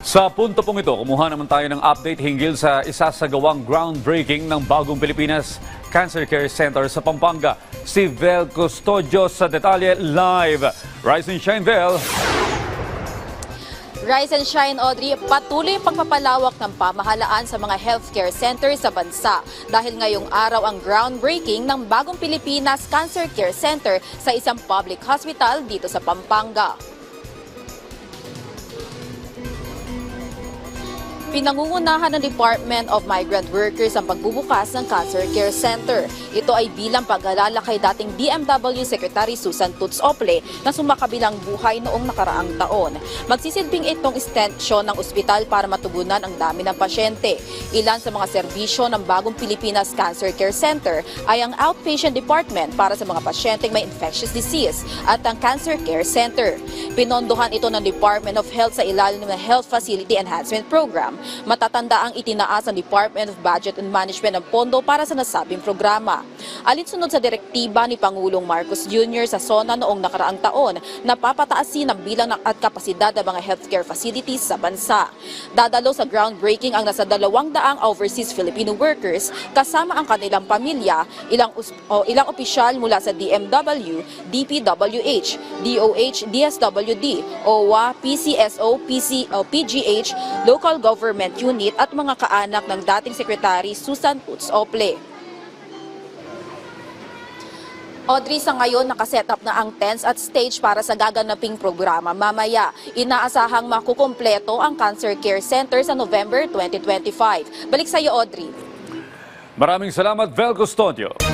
Sa punto pong ito, kumuha naman tayo ng update hinggil sa isasagawang groundbreaking ng Bagong Pilipinas Cancer Care Center sa Pampanga. Si Vel Custodio sa detalye live. Rise and shine, Vel. Rise and shine, Audrey. Patuloy ang pagpapalawak ng pamahalaan sa mga healthcare centers sa bansa. Dahil ngayong araw ang groundbreaking ng Bagong Pilipinas Cancer Care Center sa isang public hospital dito sa Pampanga. Pinangungunahan ng Department of Migrant Workers ang pagbubukas ng Cancer Care Center. Ito ay bilang pag-alala kay dating DMW Secretary Susan Tutz Ople na sumakabilang buhay noong nakaraang taon. Magsisilbing itong extension ng ospital para matugunan ang dami ng pasyente. Ilan sa mga serbisyo ng Bagong Pilipinas Cancer Care Center ay ang outpatient department para sa mga pasyenteng may infectious disease at ang Cancer Care Center. Pinondohan ito ng Department of Health sa ilalim ng Health Facility Enhancement Program. Matatanda ang itinaas ng Department of Budget and Management ng pondo para sa nasabing programa. Alinsunod sa direktiba ni Pangulong Marcos Jr. sa SONA noong nakaraang taon, napapataasin ang bilang at kapasidad ng mga healthcare facilities sa bansa. Dadalo sa groundbreaking ang nasa 200 overseas Filipino workers kasama ang kanilang pamilya, ilang opisyal mula sa DMW, DPWH, DOH, DSWD, OWA, PCSO, PGH, Local Government Unit at mga kaanak ng dating Secretary Susan Tutz Ople. Audrey, sa ngayon nakaset up na ang tents at stage para sa gaganaping programa mamaya. Inaasahang makukumpleto ang Cancer Care Center sa November 2025. Balik sa iyo, Audrey. Maraming salamat, Vel Custodio.